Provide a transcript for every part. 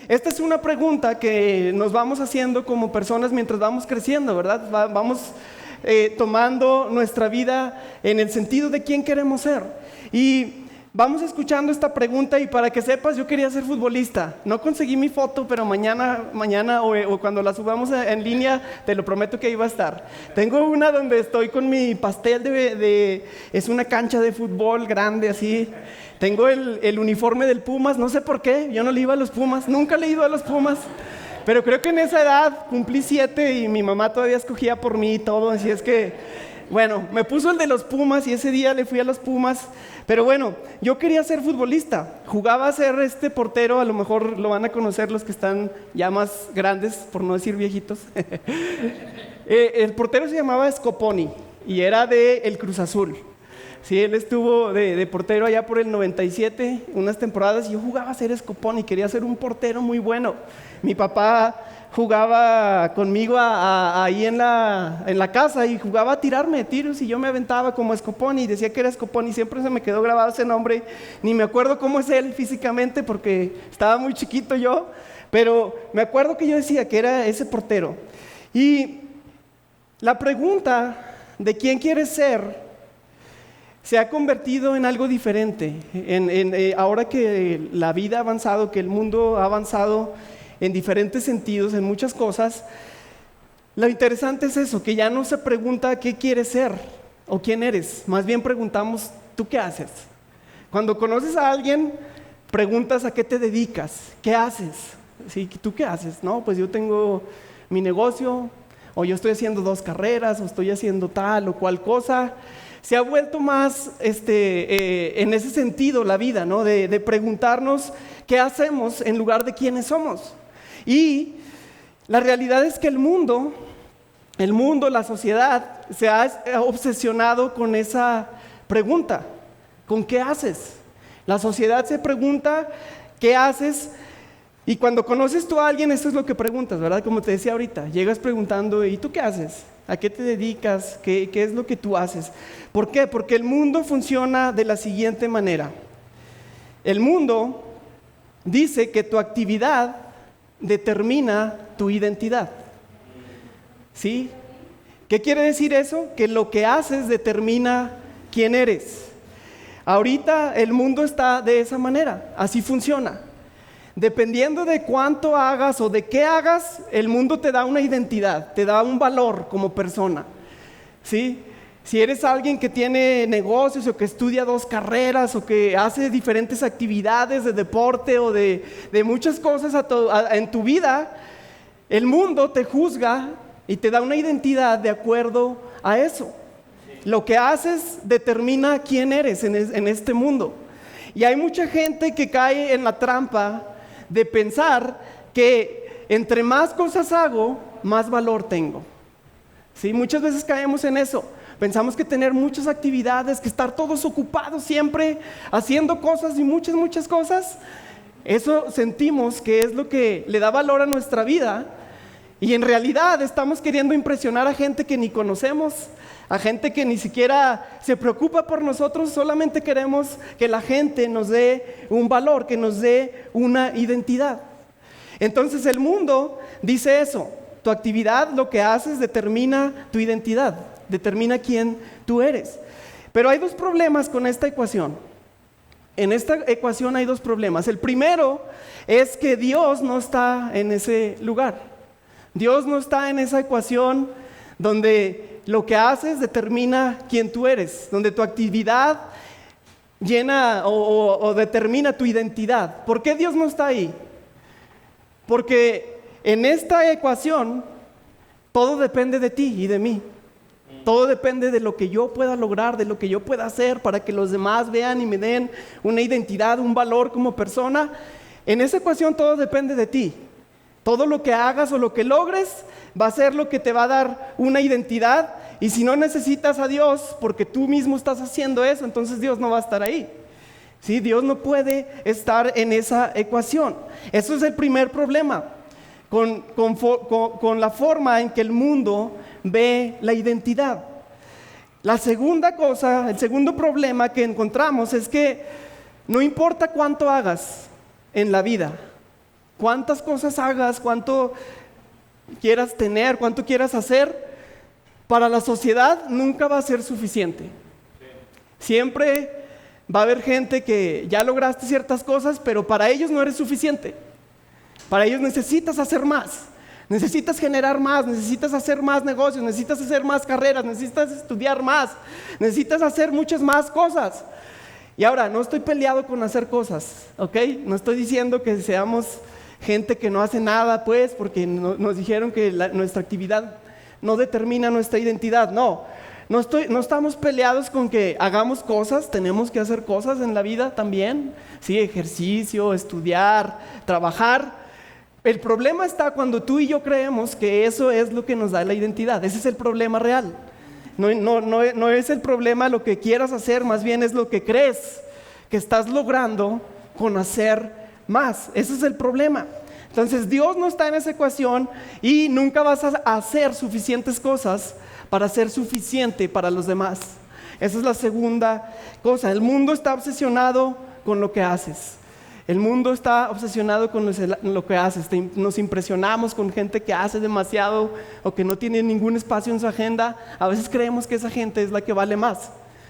esta es una pregunta que nos vamos haciendo como personas mientras vamos creciendo, ¿verdad? Vamos tomando nuestra vida en el sentido de quién queremos ser. Y vamos escuchando esta pregunta, y para que sepas, yo quería ser futbolista. No conseguí mi foto, pero mañana o cuando la subamos en línea, te lo prometo que iba a estar. Tengo una donde estoy con mi pastel es una cancha de fútbol grande así. Tengo el uniforme del Pumas, no sé por qué, yo no le iba a los Pumas, nunca le he ido a los Pumas. Pero creo que en esa edad cumplí 7 y mi mamá todavía escogía por mí y todo, así es que, bueno, me puso el de los Pumas y ese día le fui a los Pumas. Pero bueno, yo quería ser futbolista, jugaba a ser portero, a lo mejor lo van a conocer los que están ya más grandes, por no decir viejitos. El portero se llamaba Scoponi y era de el Cruz Azul. Sí, él estuvo de portero allá por el 97, unas temporadas, y yo jugaba a ser Scoponi, quería ser un portero muy bueno. Mi papá jugaba conmigo ahí en la casa y jugaba a tirarme tiros y yo me aventaba como Scoponi y decía que era Scoponi. Siempre se me quedó grabado ese nombre, ni me acuerdo cómo es él físicamente porque estaba muy chiquito yo, pero me acuerdo que yo decía que era ese portero. Y la pregunta de quién quieres ser se ha convertido en algo diferente. Ahora que la vida ha avanzado, que el mundo ha avanzado en diferentes sentidos, en muchas cosas, lo interesante es eso, que ya no se pregunta qué quieres ser o quién eres, más bien preguntamos, ¿tú qué haces? Cuando conoces a alguien, preguntas a qué te dedicas, ¿qué haces? ¿Sí? ¿Tú qué haces? No, pues yo tengo mi negocio, o yo estoy haciendo 2 carreras, o estoy haciendo tal o cual cosa. Se ha vuelto más en ese sentido la vida, ¿no? De preguntarnos qué hacemos en lugar de quiénes somos. Y la realidad es que el mundo, la sociedad, se ha obsesionado con esa pregunta, ¿con qué haces? La sociedad se pregunta, ¿qué haces? Y cuando conoces tú a alguien, eso es lo que preguntas, ¿verdad? Como te decía ahorita, llegas preguntando, ¿y tú qué haces? ¿A qué te dedicas? ¿Qué es lo que tú haces? ¿Por qué? Porque el mundo funciona de la siguiente manera. El mundo dice que tu actividad determina tu identidad. ¿Sí? ¿Qué quiere decir eso? Que lo que haces determina quién eres. Ahorita el mundo está de esa manera, así funciona. Dependiendo de cuánto hagas o de qué hagas, el mundo te da una identidad, te da un valor como persona. ¿Sí? Si eres alguien que tiene negocios o que estudia 2 carreras o que hace diferentes actividades de deporte o de muchas cosas en tu vida, el mundo te juzga y te da una identidad de acuerdo a eso. Lo que haces determina quién eres en este mundo. Y hay mucha gente que cae en la trampa de pensar que entre más cosas hago, más valor tengo. ¿Sí? Muchas veces caemos en eso. Pensamos que tener muchas actividades, que estar todos ocupados siempre haciendo cosas y muchas cosas, eso sentimos que es lo que le da valor a nuestra vida. Y en realidad estamos queriendo impresionar a gente que ni conocemos, a gente que ni siquiera se preocupa por nosotros. Solamente queremos que la gente nos dé un valor, que nos dé una identidad. Entonces el mundo dice eso: tu actividad, lo que haces, determina tu identidad, determina quién tú eres. Pero hay 2 problemas con esta ecuación. En esta ecuación hay 2 problemas. El primero es que Dios no está en ese lugar. Dios no está en esa ecuación donde lo que haces determina quién tú eres, donde tu actividad llena o determina tu identidad. ¿Por qué Dios no está ahí? Porque en esta ecuación todo depende de ti y de mí. Todo depende de lo que yo pueda lograr, de lo que yo pueda hacer para que los demás vean y me den una identidad, un valor como persona. En esa ecuación todo depende de ti. Todo lo que hagas o lo que logres va a ser lo que te va a dar una identidad. Y si no necesitas a Dios porque tú mismo estás haciendo eso, entonces Dios no va a estar ahí. ¿Sí? Dios no puede estar en esa ecuación. Eso es el primer problema con la forma en que el mundo ve la identidad. La segunda cosa, el segundo problema que encontramos es que no importa cuánto hagas en la vida, cuántas cosas hagas, cuánto quieras tener, cuánto quieras hacer, para la sociedad nunca va a ser suficiente. Siempre va a haber gente que ya lograste ciertas cosas, pero para ellos no eres suficiente. Para ellos necesitas hacer más. Necesitas generar más, necesitas hacer más negocios, necesitas hacer más carreras, necesitas estudiar más, necesitas hacer muchas más cosas. Y ahora, no estoy peleado con hacer cosas, ¿ok? No estoy diciendo que seamos gente que no hace nada, pues, porque nos dijeron que nuestra actividad no determina nuestra identidad. No estamos peleados con que hagamos cosas, tenemos que hacer cosas en la vida también. Sí, ejercicio, estudiar, trabajar. El problema está cuando tú y yo creemos que eso es lo que nos da la identidad. Ese es el problema real. No es el problema lo que quieras hacer, más bien es lo que crees que estás logrando con hacer más. Ese es el problema. Entonces Dios no está en esa ecuación y nunca vas a hacer suficientes cosas para ser suficiente para los demás. Esa es la segunda cosa. El mundo está obsesionado con lo que haces. El mundo está obsesionado con lo que haces. Nos impresionamos con gente que hace demasiado o que no tiene ningún espacio en su agenda. A veces creemos que esa gente es la que vale más.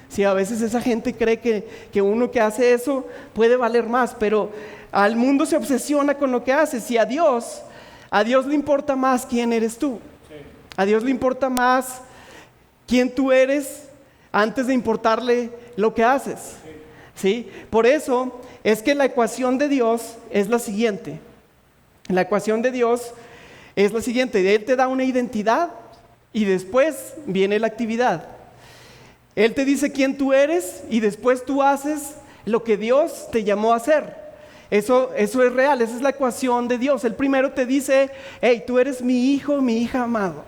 Sí, a veces esa gente cree que uno que hace eso puede valer más, pero al mundo se obsesiona con lo que haces. Y a Dios le importa más quién eres tú. A Dios le importa más quién tú eres antes de importarle lo que haces. ¿Sí? Por eso es que la ecuación de Dios es la siguiente. La ecuación de Dios es la siguiente. Él te da una identidad y después viene la actividad. Él te dice quién tú eres y después tú haces lo que Dios te llamó a hacer. Eso es real, esa es la ecuación de Dios. El primero te dice, hey, tú eres mi hijo, mi hija amado.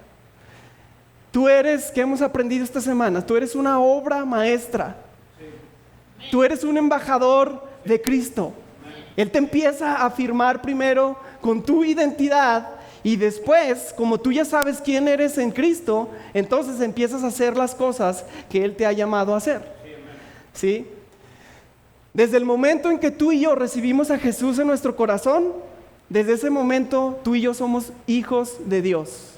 Tú eres, ¿qué hemos aprendido esta semana? Tú eres una obra maestra. Tú eres un embajador de Cristo. Él te empieza a afirmar primero con tu identidad y después, como tú ya sabes quién eres en Cristo, entonces empiezas a hacer las cosas que Él te ha llamado a hacer. ¿Sí? Desde el momento en que tú y yo recibimos a Jesús en nuestro corazón, desde ese momento tú y yo somos hijos de Dios.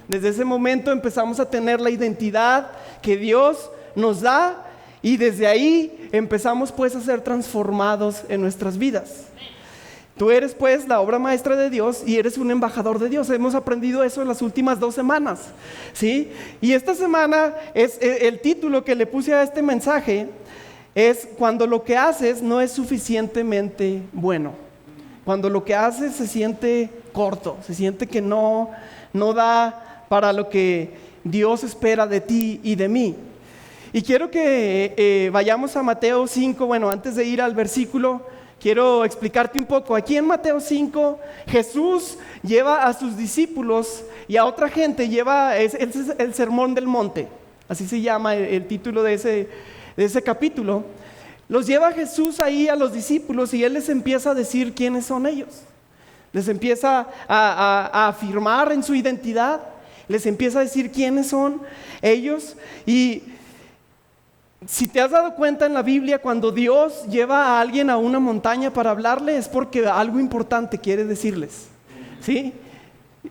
Desde ese momento empezamos a tener la identidad que Dios nos da. Y desde ahí empezamos pues a ser transformados en nuestras vidas. Tú eres pues la obra maestra de Dios y eres un embajador de Dios. Hemos aprendido eso en las últimas 2 semanas, ¿sí? Y esta semana es el título que le puse a este mensaje es cuando lo que haces no es suficientemente bueno. Cuando lo que haces se siente corto, se siente que no da para lo que Dios espera de ti y de mí. Y quiero que vayamos a Mateo 5. Bueno, antes de ir al versículo, quiero explicarte un poco. Aquí en Mateo 5, Jesús lleva a sus discípulos y a otra gente, es el Sermón del Monte. Así se llama el título de ese capítulo. Los lleva Jesús ahí a los discípulos y Él les empieza a decir quiénes son ellos. Les empieza a afirmar en su identidad. Les empieza a decir quiénes son ellos. Y si te has dado cuenta en la Biblia, cuando Dios lleva a alguien a una montaña para hablarle, es porque algo importante quiere decirles. ¿Sí?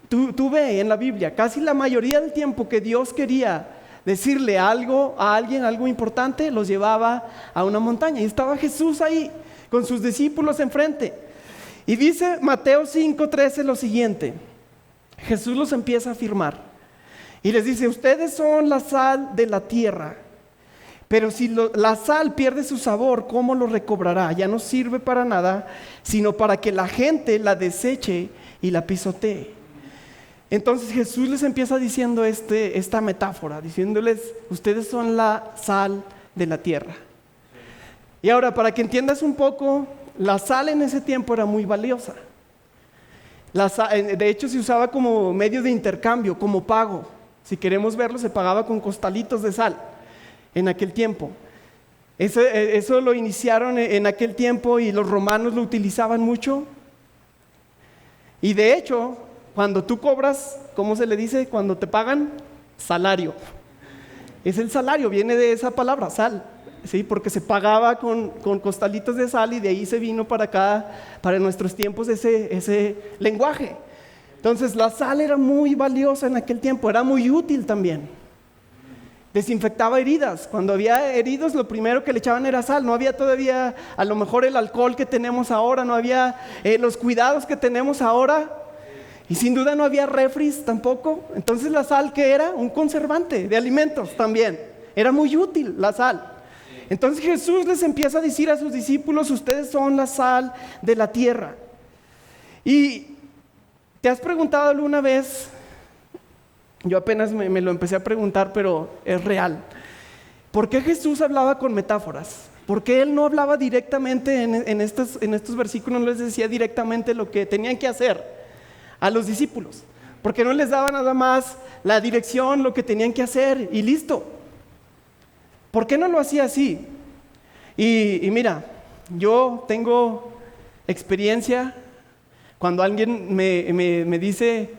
Tú ve en la Biblia, casi la mayoría del tiempo que Dios quería decirle algo a alguien, algo importante, los llevaba a una montaña. Y estaba Jesús ahí, con sus discípulos enfrente. Y dice Mateo 5:13 lo siguiente. Jesús los empieza a afirmar. Y les dice, ustedes son la sal de la tierra. Pero si la sal pierde su sabor, ¿cómo lo recobrará? Ya no sirve para nada, sino para que la gente la deseche y la pisotee. Entonces Jesús les empieza diciendo esta metáfora, diciéndoles, ustedes son la sal de la tierra. Y ahora, para que entiendas un poco, la sal en ese tiempo era muy valiosa. De hecho, se usaba como medio de intercambio, como pago. Si queremos verlo, se pagaba con costalitos de sal. En aquel tiempo. Eso lo iniciaron en aquel tiempo y los romanos lo utilizaban mucho. Y de hecho, cuando tú cobras, ¿cómo se le dice? Cuando te pagan, salario. Es el salario, viene de esa palabra, sal. ¿sí? Porque se pagaba con costalitos de sal y de ahí se vino para acá, para nuestros tiempos, ese lenguaje. Entonces la sal era muy valiosa en aquel tiempo, era muy útil también. Desinfectaba heridas. Cuando había heridos, lo primero que le echaban era sal. No había todavía a lo mejor el alcohol que tenemos ahora, no había los cuidados que tenemos ahora, y sin duda no había refris tampoco. Entonces la sal, ¿qué era? Un conservante de alimentos también. Era muy útil la sal. Entonces Jesús les empieza a decir a sus discípulos: ustedes son la sal de la tierra. Y ¿te has preguntado alguna vez? Yo apenas me lo empecé a preguntar, pero es real. ¿Por qué Jesús hablaba con metáforas? ¿Por qué Él no hablaba directamente en estos versículos? No les decía directamente lo que tenían que hacer a los discípulos. ¿Por qué no les daba nada más la dirección, lo que tenían que hacer y listo? ¿Por qué no lo hacía así? Y mira, yo tengo experiencia cuando alguien me dice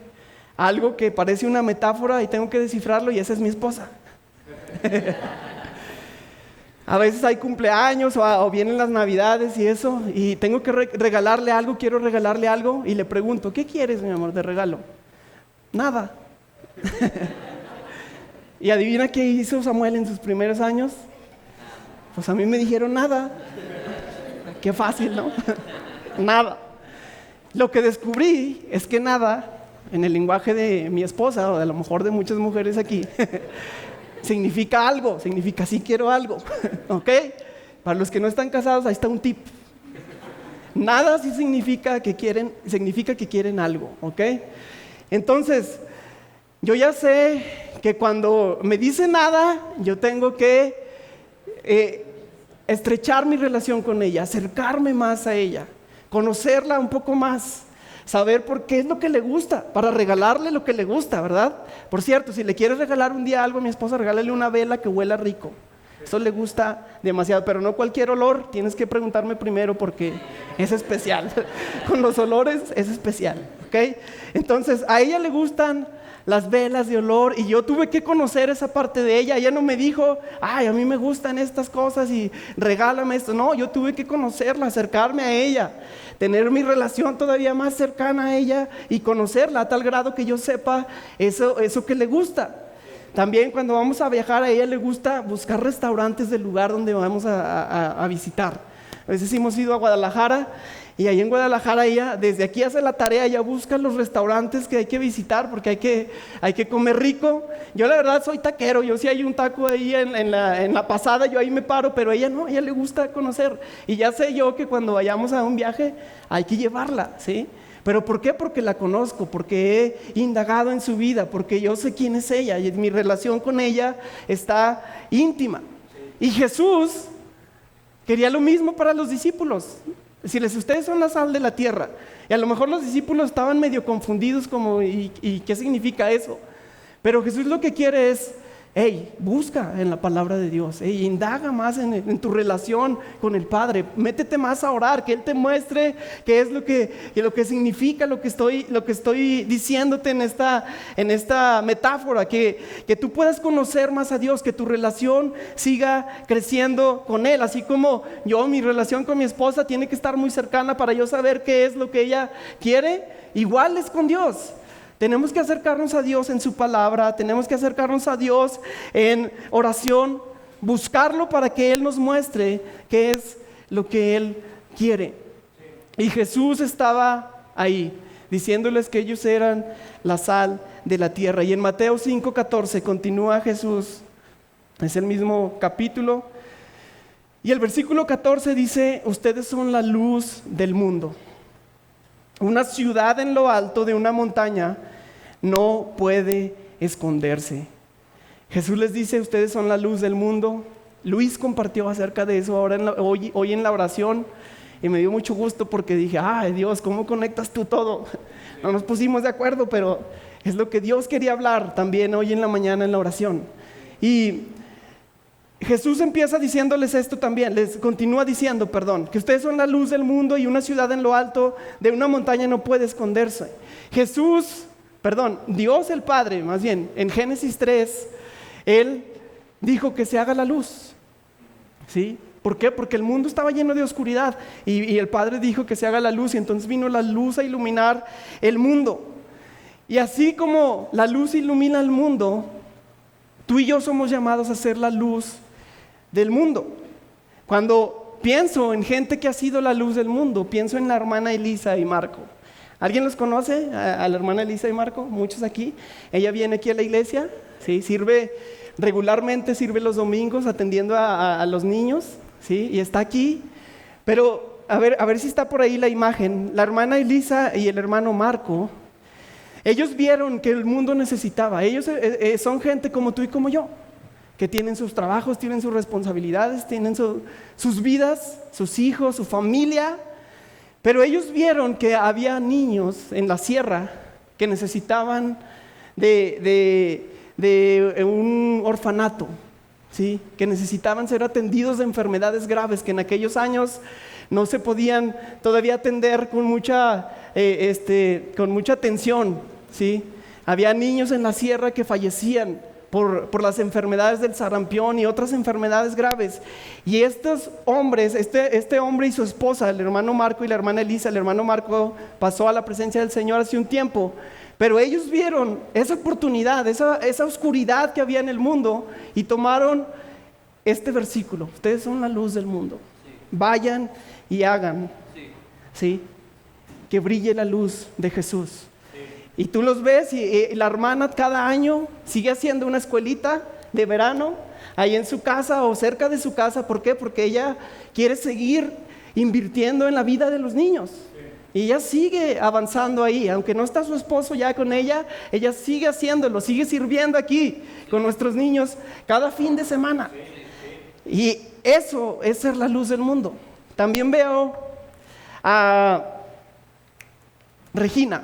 algo que parece una metáfora y tengo que descifrarlo, y esa es mi esposa. A veces hay cumpleaños o vienen las navidades y eso, y tengo que regalarle algo, quiero regalarle algo, y le pregunto: ¿qué quieres, mi amor, de regalo? Nada. ¿Y adivina qué hizo Samuel en sus primeros años? Pues a mí me dijeron nada. Qué fácil, ¿no? Nada. Lo que descubrí es que nada, en el lenguaje de mi esposa, o de a lo mejor de muchas mujeres aquí, significa algo, significa sí quiero algo, ¿ok? Para los que no están casados, ahí está un tip. Nada sí significa que quieren algo, ¿ok? Entonces, yo ya sé que cuando me dice nada, yo tengo que estrechar mi relación con ella, acercarme más a ella, conocerla un poco más, saber por qué es lo que le gusta, para regalarle lo que le gusta, ¿verdad? Por cierto, si le quieres regalar un día algo a mi esposa, regálale una vela que huela rico. Eso le gusta demasiado, pero no cualquier olor. Tienes que preguntarme primero porque es especial. Con los olores es especial, ¿ok? Entonces, a ella le gustan las velas de olor, y yo tuve que conocer esa parte de ella. Ella no me dijo: ay, a mí me gustan estas cosas y regálame esto. No, yo tuve que conocerla, acercarme a ella, tener mi relación todavía más cercana a ella y conocerla a tal grado que yo sepa eso que le gusta. También cuando vamos a viajar, a ella le gusta buscar restaurantes del lugar donde vamos a visitar. A veces hemos ido a Guadalajara, y ahí en Guadalajara ella desde aquí hace la tarea, ella busca los restaurantes que hay que visitar porque hay que comer rico. Yo la verdad soy taquero, yo si hay un taco ahí en la pasada, yo ahí me paro, pero ella no, ella le gusta conocer. Y ya sé yo que cuando vayamos a un viaje hay que llevarla, ¿sí? ¿Pero por qué? Porque la conozco, porque he indagado en su vida, porque yo sé quién es ella y mi relación con ella está íntima. Y Jesús quería lo mismo para los discípulos. Decirles: ustedes son la sal de la tierra. Y a lo mejor los discípulos estaban medio confundidos como ¿y qué significa eso? Pero Jesús lo que quiere es: hey, busca en la palabra de Dios, hey, indaga más en tu relación con el Padre, métete más a orar, que Él te muestre qué es lo que significa lo que estoy diciéndote en esta metáfora, que tú puedas conocer más a Dios, que tu relación siga creciendo con Él, así como mi relación con mi esposa tiene que estar muy cercana para yo saber qué es lo que ella quiere, igual es con Dios. Tenemos que acercarnos a Dios en su palabra, tenemos que acercarnos a Dios en oración, buscarlo para que Él nos muestre qué es lo que Él quiere. Y Jesús estaba ahí, diciéndoles que ellos eran la sal de la tierra. Y en Mateo 5:14 continúa Jesús, es el mismo capítulo, y el versículo 14 dice: ustedes son la luz del mundo. Una ciudad en lo alto de una montaña no puede esconderse. Jesús les dice: ustedes son la luz del mundo. Luis compartió acerca de eso hoy en la oración, y me dio mucho gusto porque dije: ay Dios, ¿cómo conectas tú todo? No nos pusimos de acuerdo, pero es lo que Dios quería hablar también hoy en la mañana en la oración. Y Jesús empieza diciéndoles esto también, les continúa diciendo, que ustedes son la luz del mundo, y una ciudad en lo alto de una montaña no puede esconderse. Dios el Padre, más bien, en Génesis 3, Él dijo que se haga la luz. ¿sí? ¿Por qué? Porque el mundo estaba lleno de oscuridad y el Padre dijo que se haga la luz y entonces vino la luz a iluminar el mundo. Y así como la luz ilumina el mundo, tú y yo somos llamados a ser la luz del mundo. Cuando pienso en gente que ha sido la luz del mundo, pienso en la hermana Elisa y Marco. ¿Alguien los conoce? A la hermana Elisa y Marco, muchos aquí. Ella viene aquí a la iglesia, ¿sí? Regularmente sirve los domingos atendiendo a los niños, ¿sí? Y está aquí. Pero a ver si está por ahí la imagen. La hermana Elisa y el hermano Marco, ellos vieron que el mundo necesitaba. Ellos son gente como tú y como yo, que tienen sus trabajos, tienen sus responsabilidades, tienen sus vidas, sus hijos, su familia. Pero ellos vieron que había niños en la sierra que necesitaban de un orfanato, ¿sí? Que necesitaban ser atendidos de enfermedades graves que en aquellos años no se podían todavía atender con mucha atención, ¿sí? Había niños en la sierra que fallecían por las enfermedades del sarampión y otras enfermedades graves. Y estos hombres, este hombre y su esposa, el hermano Marco y la hermana Elisa, el hermano Marco pasó a la presencia del Señor hace un tiempo, pero ellos vieron esa oportunidad, esa oscuridad que había en el mundo y tomaron este versículo: ustedes son la luz del mundo, vayan y hagan, ¿sí? Que brille la luz de Jesús. Y tú los ves y la hermana cada año sigue haciendo una escuelita de verano ahí en su casa o cerca de su casa. ¿Por qué? Porque ella quiere seguir invirtiendo en la vida de los niños. Y ella sigue avanzando ahí, aunque no está su esposo ya con ella sigue haciéndolo, sigue sirviendo aquí con nuestros niños cada fin de semana. Y eso es ser la luz del mundo. También veo a Regina.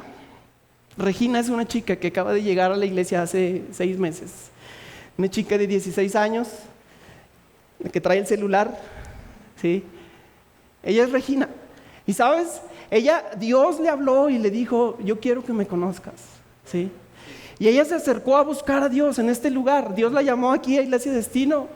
Regina es una chica que acaba de llegar a la iglesia hace 6 meses. Una chica de 16 años, que trae el celular, ¿sí? Ella es Regina. Y sabes, Dios le habló y le dijo: yo quiero que me conozcas, ¿sí? Y ella se acercó a buscar a Dios en este lugar. Dios la llamó aquí a Iglesia Destino.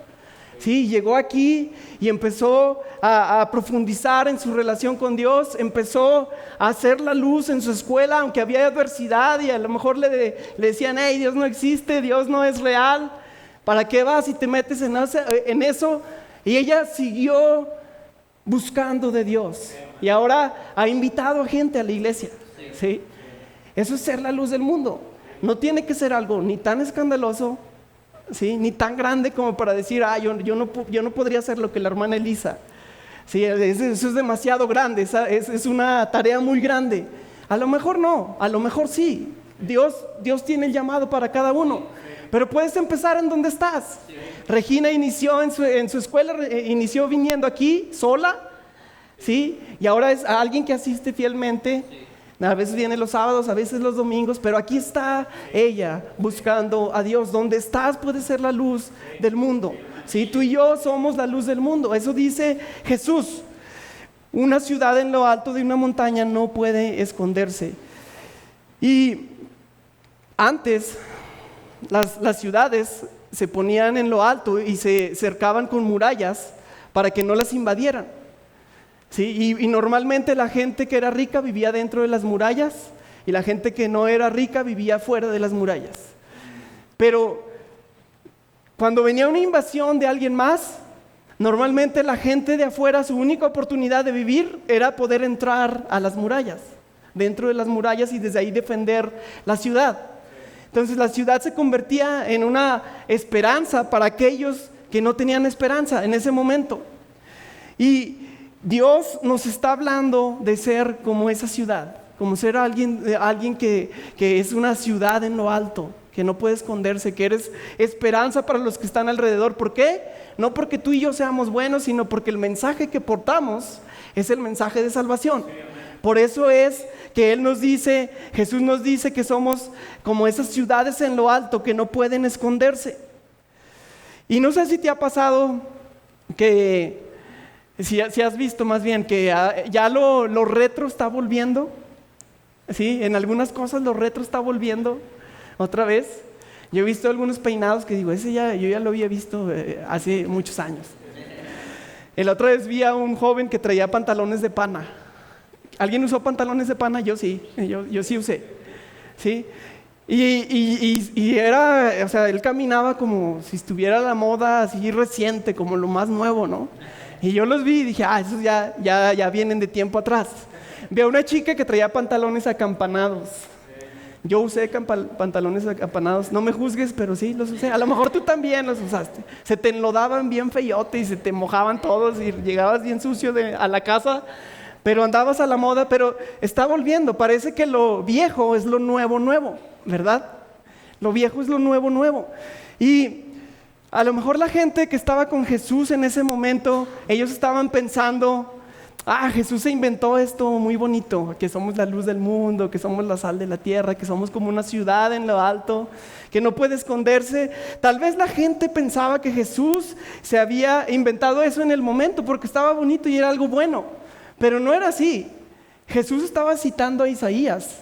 Sí, llegó aquí y empezó a profundizar en su relación con Dios, empezó a hacer la luz en su escuela, aunque había adversidad y a lo mejor le decían: hey, Dios no existe, Dios no es real, ¿para qué vas y te metes en eso? Y ella siguió buscando de Dios y ahora ha invitado a gente a la iglesia, ¿sí? Eso es ser la luz del mundo. No tiene que ser algo ni tan escandaloso, ¿sí? Ni tan grande como para decir: yo no podría hacer lo que la hermana Elisa, ¿sí? Eso es demasiado grande, es una tarea muy grande. A lo mejor no, a lo mejor sí. Dios tiene el llamado para cada uno, pero puedes empezar en donde estás. Regina inició en su escuela, inició viniendo aquí sola, ¿sí? Y ahora es alguien que asiste fielmente. A veces viene los sábados, a veces los domingos, pero aquí está ella buscando a Dios. Donde estás puede ser la luz del mundo, ¿sí? Tú y yo somos la luz del mundo. Eso dice Jesús. Una ciudad en lo alto de una montaña no puede esconderse. Y antes las ciudades se ponían en lo alto y se cercaban con murallas para que no las invadieran, ¿sí? Y normalmente la gente que era rica vivía dentro de las murallas y la gente que no era rica vivía fuera de las murallas. Pero cuando venía una invasión de alguien más, normalmente la gente de afuera, su única oportunidad de vivir era poder entrar a las murallas, dentro de las murallas, y desde ahí defender la ciudad. Entonces la ciudad se convertía en una esperanza para aquellos que no tenían esperanza en ese momento. Y Dios nos está hablando de ser como esa ciudad, como ser alguien que es una ciudad en lo alto, que no puede esconderse, que eres esperanza para los que están alrededor. ¿Por qué? No porque tú y yo seamos buenos, sino porque el mensaje que portamos es el mensaje de salvación. Por eso es que Jesús nos dice que somos como esas ciudades en lo alto que no pueden esconderse. Y no sé si te ha pasado que, si has visto más bien que ya lo retro está volviendo, ¿sí? En algunas cosas lo retro está volviendo otra vez. Yo he visto algunos peinados que digo: yo ya lo había visto hace muchos años. La otra vez vi a un joven que traía pantalones de pana. ¿Alguien usó pantalones de pana? Yo sí, yo sí usé. ¿Sí? Y era, o sea, él caminaba como si estuviera a la moda así reciente, como lo más nuevo, ¿no? Y yo los vi y dije, esos ya vienen de tiempo atrás. Vi a una chica que traía pantalones acampanados. Yo usé pantalones acampanados. No me juzgues, pero sí los usé. A lo mejor tú también los usaste. Se te enlodaban bien feyote y se te mojaban todos y llegabas bien sucio a la casa, pero andabas a la moda. Pero está volviendo. Parece que lo viejo es lo nuevo, ¿verdad? Lo viejo es lo nuevo. Y a lo mejor la gente que estaba con Jesús en ese momento, ellos estaban pensando, Jesús se inventó esto muy bonito, que somos la luz del mundo, que somos la sal de la tierra, que somos como una ciudad en lo alto, que no puede esconderse. Tal vez la gente pensaba que Jesús se había inventado eso en el momento porque estaba bonito y era algo bueno, pero no era así. Jesús estaba citando a Isaías,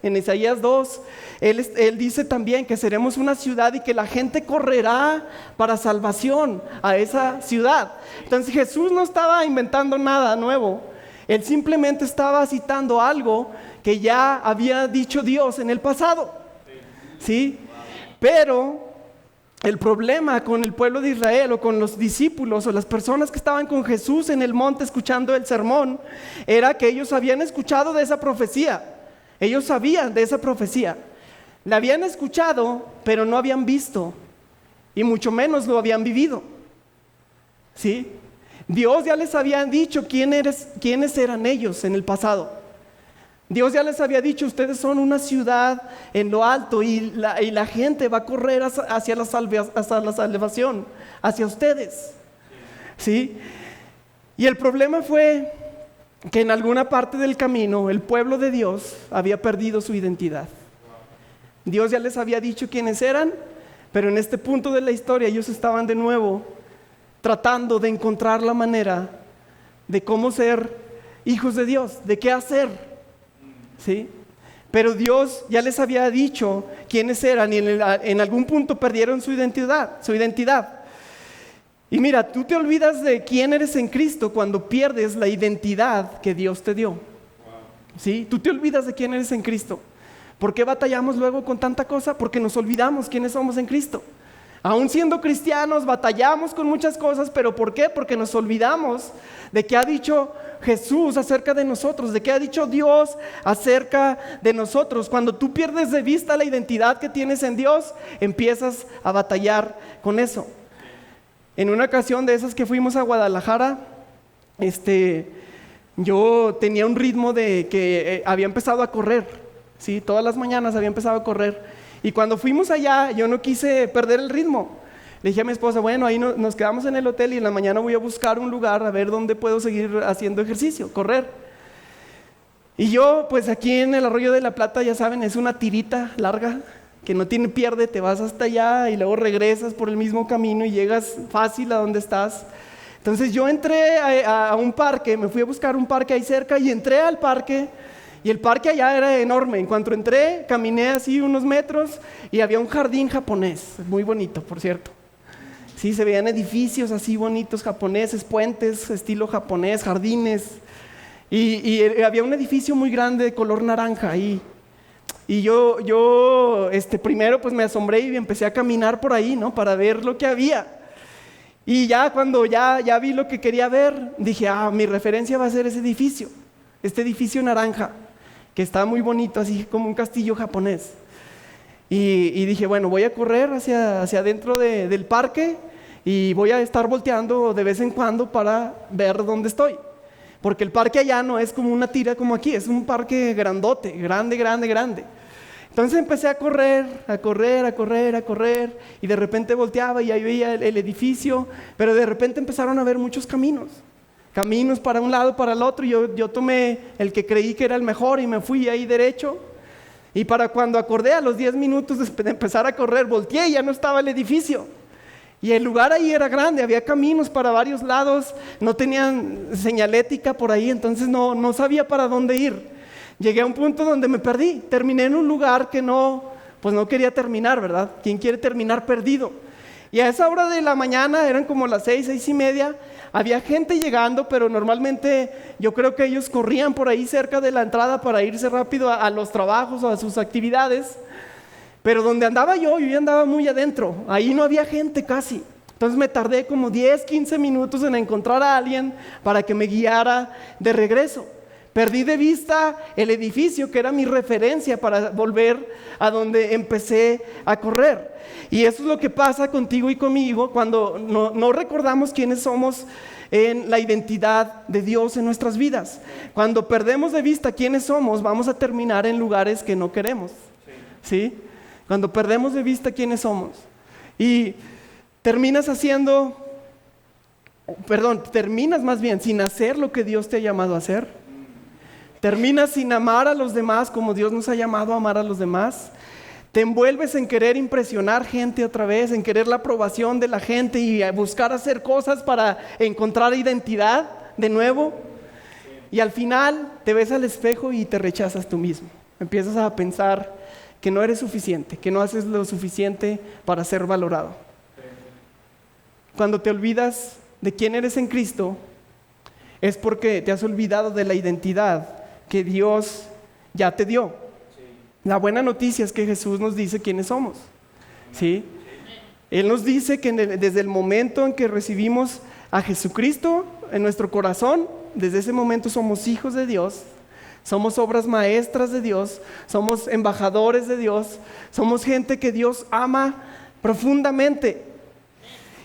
en Isaías 2, él dice también que seremos una ciudad y que la gente correrá para salvación a esa ciudad. Entonces Jesús no estaba inventando nada nuevo, él simplemente estaba citando algo que ya había dicho Dios en el pasado. ¿Sí? Pero el problema con el pueblo de Israel o con los discípulos o las personas que estaban con Jesús en el monte escuchando el sermón era que ellos habían escuchado de esa profecía. Ellos sabían de esa profecía. La habían escuchado, pero no habían visto y mucho menos lo habían vivido. ¿Sí? Dios ya les había dicho quiénes eran ellos en el pasado. Dios ya les había dicho, ustedes son una ciudad en lo alto y la gente va a correr hacia la salvación, hacia ustedes. ¿Sí? Y el problema fue que en alguna parte del camino el pueblo de Dios había perdido su identidad. Dios ya les había dicho quiénes eran, pero en este punto de la historia ellos estaban de nuevo tratando de encontrar la manera de cómo ser hijos de Dios, de qué hacer. ¿Sí? Pero Dios ya les había dicho quiénes eran y en algún punto perdieron su identidad. Y mira, tú te olvidas de quién eres en Cristo cuando pierdes la identidad que Dios te dio. ¿Sí? Tú te olvidas de quién eres en Cristo. ¿Por qué batallamos luego con tanta cosa? Porque nos olvidamos quiénes somos en Cristo. Aún siendo cristianos batallamos con muchas cosas, pero ¿por qué? Porque nos olvidamos de qué ha dicho Jesús acerca de nosotros, de qué ha dicho Dios acerca de nosotros. Cuando tú pierdes de vista la identidad que tienes en Dios, empiezas a batallar con eso. En una ocasión de esas que fuimos a Guadalajara, yo tenía un ritmo de que había empezado a correr, ¿sí? Todas las mañanas había empezado a correr. Y cuando fuimos allá, yo no quise perder el ritmo. Le dije a mi esposa, bueno, ahí nos quedamos en el hotel y en la mañana voy a buscar un lugar a ver dónde puedo seguir haciendo ejercicio, correr. Y yo, pues aquí en el Arroyo de la Plata, ya saben, es una tirita larga que no tiene pierde, te vas hasta allá y luego regresas por el mismo camino y llegas fácil a donde estás. Entonces yo entré a un parque, me fui a buscar un parque ahí cerca y entré al parque. Y el parque allá era enorme. En cuanto entré, caminé así unos metros y había un jardín japonés, muy bonito, por cierto. Sí, se veían edificios así bonitos japoneses, puentes estilo japonés, jardines. Y había un edificio muy grande de color naranja ahí. Y yo primero pues me asombré y empecé a caminar por ahí, ¿no? Para ver lo que había. Y ya cuando ya vi lo que quería ver, dije, mi referencia va a ser ese edificio, este edificio naranja, que está muy bonito, así como un castillo japonés. Y dije, bueno, voy a correr hacia adentro del parque y voy a estar volteando de vez en cuando para ver dónde estoy. Porque el parque allá no es como una tira como aquí, es un parque grandote, grande. Entonces empecé a correr, y de repente volteaba y ahí veía el edificio, pero de repente empezaron a haber muchos caminos para un lado, para el otro, y yo tomé el que creí que era el mejor y me fui ahí derecho. Y para cuando acordé, a los 10 minutos de empezar a correr, volteé y ya no estaba el edificio. Y el lugar ahí era grande, había caminos para varios lados, no tenían señalética por ahí, entonces no sabía para dónde ir. Llegué a un punto donde me perdí, terminé en un lugar que no quería terminar, ¿verdad? ¿Quién quiere terminar perdido? Y a esa hora de la mañana, eran como las 6:30, había gente llegando, pero normalmente yo creo que ellos corrían por ahí cerca de la entrada para irse rápido a los trabajos o a sus actividades. Pero donde andaba yo ya andaba muy adentro, ahí no había gente casi. Entonces me tardé como 10, 15 minutos en encontrar a alguien para que me guiara de regreso. Perdí de vista el edificio que era mi referencia para volver a donde empecé a correr. Y eso es lo que pasa contigo y conmigo cuando no recordamos quiénes somos en la identidad de Dios en nuestras vidas. Cuando perdemos de vista quiénes somos, vamos a terminar en lugares que no queremos. ¿Sí? Cuando perdemos de vista quiénes somos y terminas más bien sin hacer lo que Dios te ha llamado a hacer. Terminas sin amar a los demás como Dios nos ha llamado a amar a los demás. Te envuelves en querer impresionar gente otra vez, en querer la aprobación de la gente y a buscar hacer cosas para encontrar identidad de nuevo. Y al final te ves al espejo y te rechazas tú mismo. Empiezas a pensar que no eres suficiente, que no haces lo suficiente para ser valorado. Cuando te olvidas de quién eres en Cristo, es porque te has olvidado de la identidad que Dios ya te dio. La buena noticia es que Jesús nos dice quiénes somos. ¿Sí? Él nos dice que desde el momento en que recibimos a Jesucristo en nuestro corazón, desde ese momento somos hijos de Dios. Somos obras maestras de Dios, somos embajadores de Dios, somos gente que Dios ama profundamente.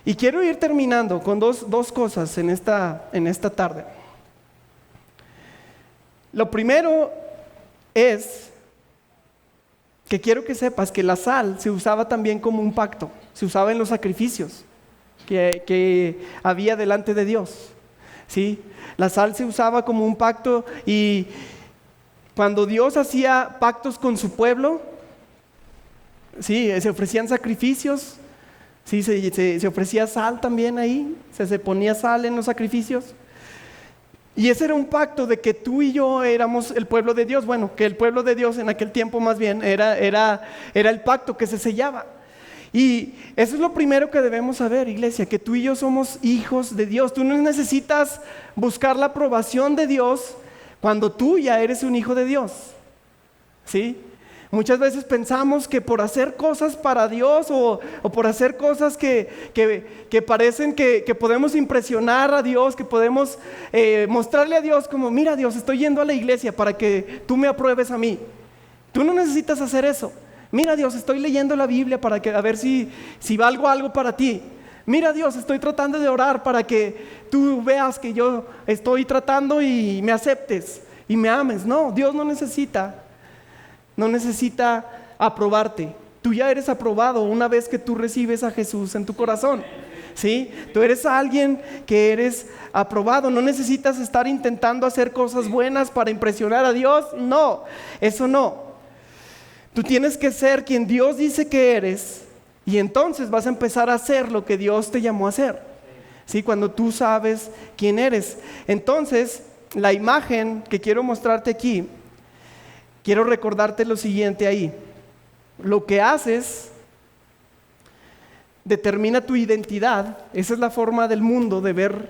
Y quiero ir terminando con dos cosas en esta tarde. Lo primero es que quiero que sepas que la sal se usaba también como un pacto, se usaba en los sacrificios que había delante de Dios. ¿Sí? La sal se usaba como un pacto y cuando Dios hacía pactos con su pueblo, sí, se ofrecían sacrificios, sí, se ofrecía sal también ahí, se ponía sal en los sacrificios. Y ese era un pacto de que tú y yo éramos el pueblo de Dios. Bueno, que el pueblo de Dios en aquel tiempo más bien era el pacto que se sellaba. Y eso es lo primero que debemos saber, iglesia, que tú y yo somos hijos de Dios. Tú no necesitas buscar la aprobación de Dios cuando tú ya eres un hijo de Dios. ¿Sí? Muchas veces pensamos que por hacer cosas para Dios o por hacer cosas que parecen que podemos impresionar a Dios, que podemos mostrarle a Dios como, mira Dios, estoy yendo a la iglesia para que tú me apruebes a mí. Tú no necesitas hacer eso. Mira Dios, estoy leyendo la Biblia para a ver si valgo algo para ti. Mira Dios, estoy tratando de orar para que tú veas que yo estoy tratando y me aceptes y me ames. No, Dios no necesita aprobarte. Tú ya eres aprobado una vez que tú recibes a Jesús en tu corazón. ¿Sí? Tú eres alguien que eres aprobado. No necesitas estar intentando hacer cosas buenas para impresionar a Dios. No, eso no. Tú tienes que ser quien Dios dice que eres y entonces vas a empezar a hacer lo que Dios te llamó a hacer. ¿Sí? Cuando tú sabes quién eres. Entonces, la imagen que quiero mostrarte aquí, quiero recordarte lo siguiente ahí. Lo que haces determina tu identidad. Esa es la forma del mundo de ver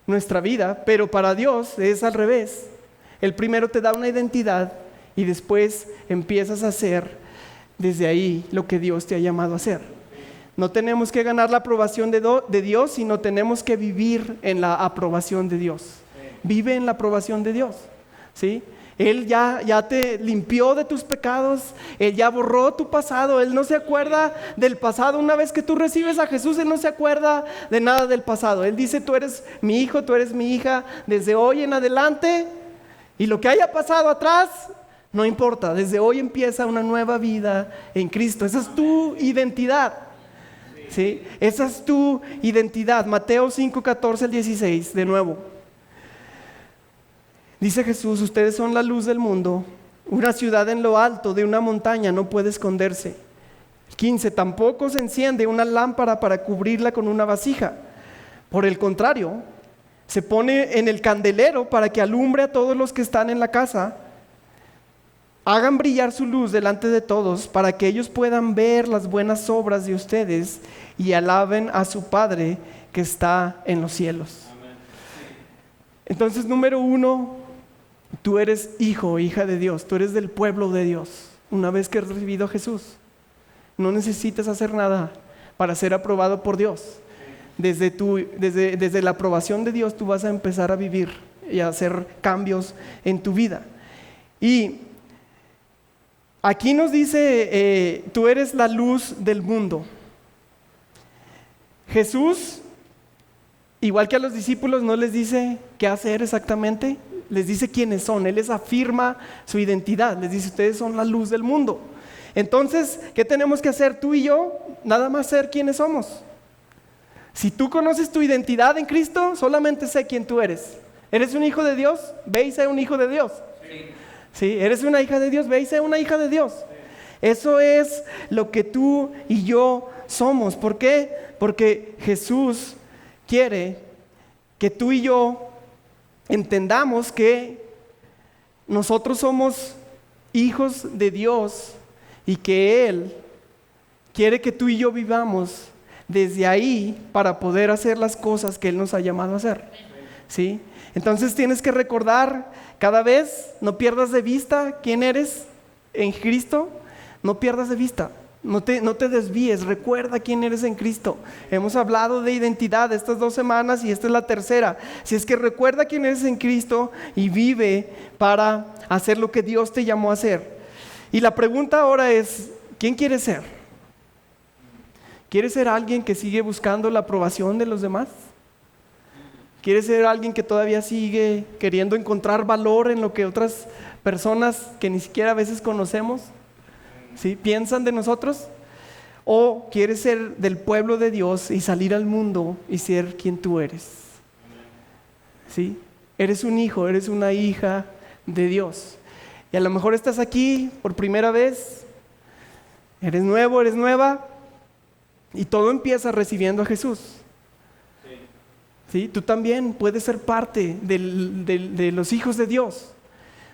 nuestra vida, pero para Dios es al revés. Él primero te da una identidad y después empiezas a hacer desde ahí lo que Dios te ha llamado a hacer. No tenemos que ganar la aprobación de Dios, sino tenemos que vivir en la aprobación de Dios. Vive en la aprobación de Dios. ¿Sí? Él ya te limpió de tus pecados, Él ya borró tu pasado, Él no se acuerda del pasado. Una vez que tú recibes a Jesús, Él no se acuerda de nada del pasado. Él dice, tú eres mi hijo, tú eres mi hija, desde hoy en adelante, y lo que haya pasado atrás, no importa, desde hoy empieza una nueva vida en Cristo. Esa es tu identidad. ¿Sí? Esa es tu identidad. Mateo 5, 14 al 16, de nuevo. Dice Jesús, ustedes son la luz del mundo. Una ciudad en lo alto de una montaña no puede esconderse. 15, tampoco se enciende una lámpara para cubrirla con una vasija. Por el contrario, se pone en el candelero para que alumbre a todos los que están en la casa. Hagan brillar su luz delante de todos para que ellos puedan ver las buenas obras de ustedes y alaben a su Padre que está en los cielos. Amén. Entonces, número 1, tú eres hijo o hija de Dios, tú eres del pueblo de Dios. Una vez que has recibido a Jesús, no necesitas hacer nada para ser aprobado por Dios. Desde la aprobación de Dios tú vas a empezar a vivir y a hacer cambios en tu vida. Y aquí nos dice, tú eres la luz del mundo. Jesús, igual que a los discípulos, no les dice qué hacer exactamente, les dice quiénes son. Él les afirma su identidad, les dice, ustedes son la luz del mundo. Entonces, ¿qué tenemos que hacer tú y yo? Nada más ser quienes somos. Si tú conoces tu identidad en Cristo, solamente sé quién tú eres. ¿Eres un hijo de Dios? Ve y sé un hijo de Dios. Sí. ¿Eres una hija de Dios? Ve y sé una hija de Dios. Eso es lo que tú y yo somos. ¿Por qué? Porque Jesús quiere que tú y yo entendamos que nosotros somos hijos de Dios y que Él quiere que tú y yo vivamos desde ahí para poder hacer las cosas que Él nos ha llamado a hacer. ¿Sí? Entonces tienes que recordar cada vez, no pierdas de vista quién eres en Cristo, no pierdas de vista. No te desvíes, recuerda quién eres en Cristo. Hemos hablado de identidad estas 2 semanas y esta es la tercera. Si es que recuerda quién eres en Cristo y vive para hacer lo que Dios te llamó a hacer. Y la pregunta ahora es, ¿quién quieres ser? ¿Quieres ser alguien que sigue buscando la aprobación de los demás? ¿Quieres ser alguien que todavía sigue queriendo encontrar valor en lo que otras personas que ni siquiera a veces conocemos, ¿sí?, piensan de nosotros? ¿O quieres ser del pueblo de Dios y salir al mundo y ser quien tú eres? ¿Sí? Eres un hijo, eres una hija de Dios. Y a lo mejor estás aquí por primera vez, eres nuevo, eres nueva, y todo empieza recibiendo a Jesús. ¿Sí? Tú también puedes ser parte de los hijos de Dios.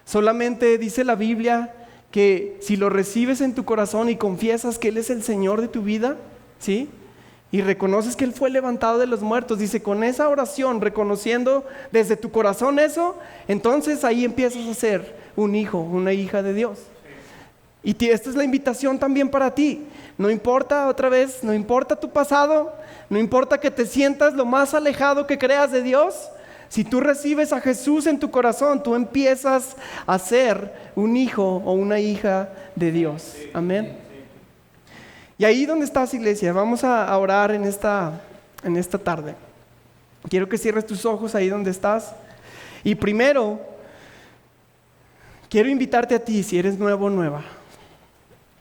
Solamente dice la Biblia que si lo recibes en tu corazón y confiesas que Él es el Señor de tu vida, ¿sí?, y reconoces que Él fue levantado de los muertos, dice, con esa oración, reconociendo desde tu corazón eso, entonces ahí empiezas a ser un hijo, una hija de Dios. Y esta es la invitación también para ti. No importa, otra vez, no importa tu pasado, no importa que te sientas lo más alejado que creas de Dios. Si tú recibes a Jesús en tu corazón, tú empiezas a ser un hijo o una hija de Dios. Amén. Y ahí donde estás, iglesia, vamos a orar en esta tarde. Quiero que cierres tus ojos ahí donde estás. Y primero, quiero invitarte a ti, si eres nuevo o nueva.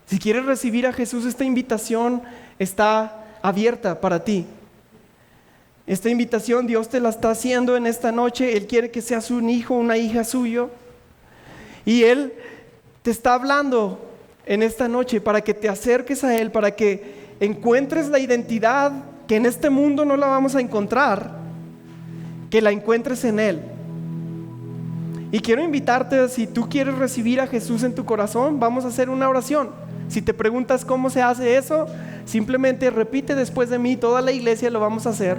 Si quieres recibir a Jesús, esta invitación está abierta para ti. Esta invitación Dios te la está haciendo en esta noche. Él quiere que seas un hijo, una hija suyo. Y Él te está hablando en esta noche para que te acerques a Él, para que encuentres la identidad que en este mundo no la vamos a encontrar, que la encuentres en Él. Y quiero invitarte, si tú quieres recibir a Jesús en tu corazón, vamos a hacer una oración. Si te preguntas cómo se hace eso, simplemente repite después de mí, toda la iglesia lo vamos a hacer.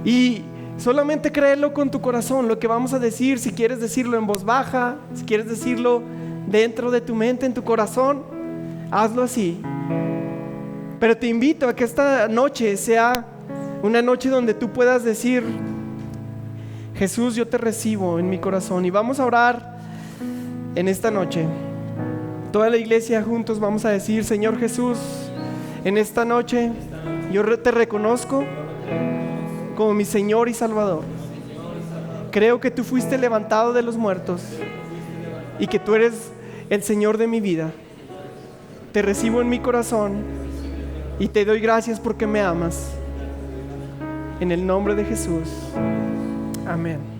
Y solamente créelo con tu corazón, lo que vamos a decir. Si quieres decirlo en voz baja, si quieres decirlo dentro de tu mente, en tu corazón, hazlo así. Pero te invito a que esta noche sea una noche donde tú puedas decir: Jesús, yo te recibo en mi corazón. Y vamos a orar en esta noche. Toda la iglesia juntos vamos a decir: Señor Jesús, en esta noche yo te reconozco como mi Señor y Salvador. Creo que tú fuiste levantado de los muertos y que tú eres el Señor de mi vida. Te recibo en mi corazón y te doy gracias porque me amas. En el nombre de Jesús. Amén.